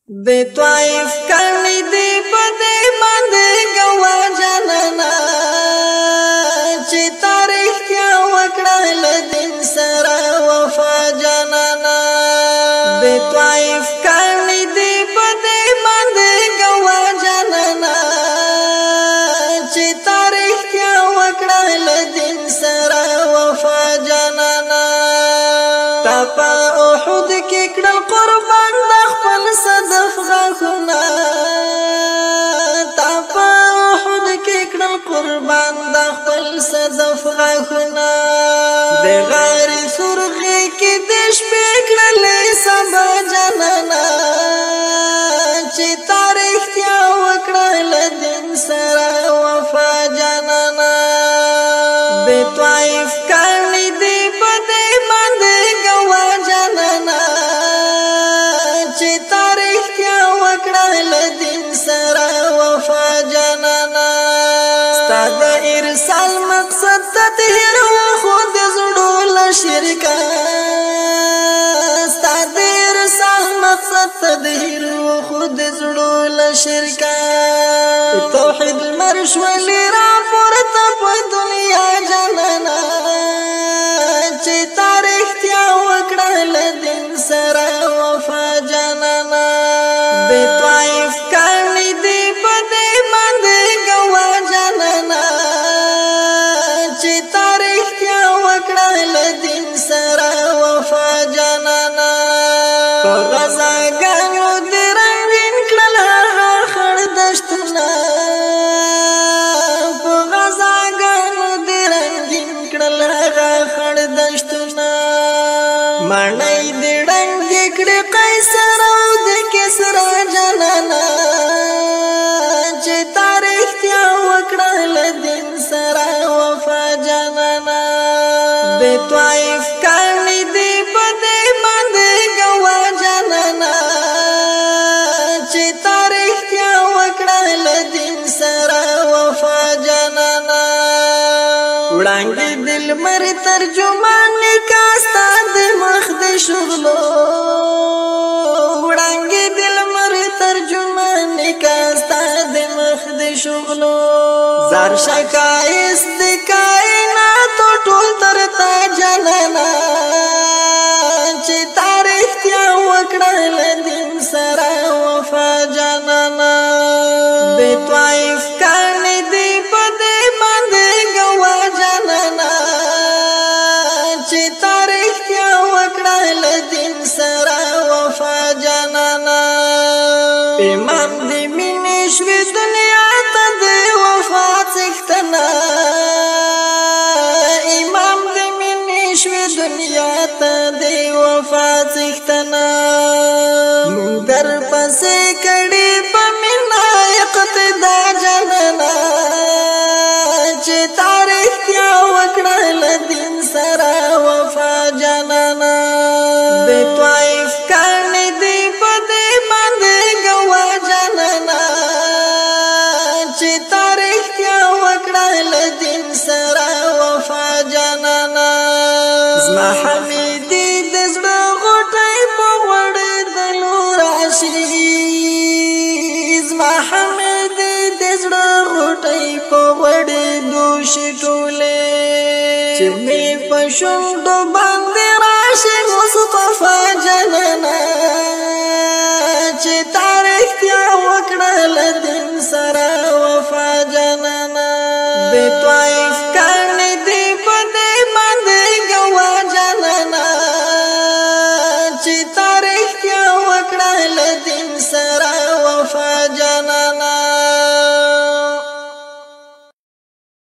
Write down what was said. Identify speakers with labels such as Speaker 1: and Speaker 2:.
Speaker 1: د طائف کړي دی په دې باندې ګوا جانانا چې تاریخ کیا وکړل دین سره وفا جانانا د طائف کړي دی په دې باندې ګوا جانانا چې تاریخ کیا وکړل دین سره وفا جانانا تپا احد کې کړل قربان د خپل صدف غاخنا تپا احد کې کړل قربان د خپل صدف غاخنا د غار سرغه کې د شپې کړل سبا جانانا چې تاریخ کیا وکړل دین سره وفا جانانا د طائف کړي دی په دې باندې ګوا جانانا چې تاریخ کیا وکړل دین سره وفا جانانا ستاد ارسال مقصد تطهیر خود زړو لشرکا ستاد ارسال مقصد تطهیر خود زړو لشرکا توحید مرش ولی را پورته په دنیا جانانا چې تاریخ کیا وکړل دین سره وفا جانانا د طائف کړي دی په دې باندې ګوا جانانا چې تاریخ کیا وکړل دین سره وفا جانانا په غزاګانو د رنگین کړل خړ دشتونه په غزاګانو د رنگین کړل خړ دشتونه مړی د ډنګ کړي قیصر او د کسرا جانانا چې تاریخ کیا وکړل دین سره وفا جانانا د طائف کړي دی په دې باندې ګوا جانانا چې تاریخ کیا وکړل دین سره وفا جانانا وړاندې دل مر ترجمان کاستا د مخ د شغلو وړاندې دل مر ترجمان کاستا د مخ د شغلو زار شکایست د کائنات ټول تر تا جانانا چې تاریخ کیا وکړل دین سره وفا جانانا د طائف کړي دی په دې باندې ګوا جانانا چې تاریخ کیا وکړل دین سره وفا جانانا امام دې مینې شوې دنیا ته د وفا څښتنا امام دې مینې شوې دنیا ته د وفا څښتنا مونږ در پسې کړي په مینا اقتدا جانانا چې تاریخ کیا وکړل دین سره وفا جانانا د طائف کړي دی په دې باندې ګوا جانانا چې تاریخ کیا وکړل دین سره وفا جانانا زما حمیدی د زړه غوټۍ په وړې دلو راشي زما حمیدی د زړه غوټۍ په وړې دوشي ټولې چې می په شونډو باندې راشي مصطفی جانانا چې تاریخ کیا وکړل دین سره وفا جانانا د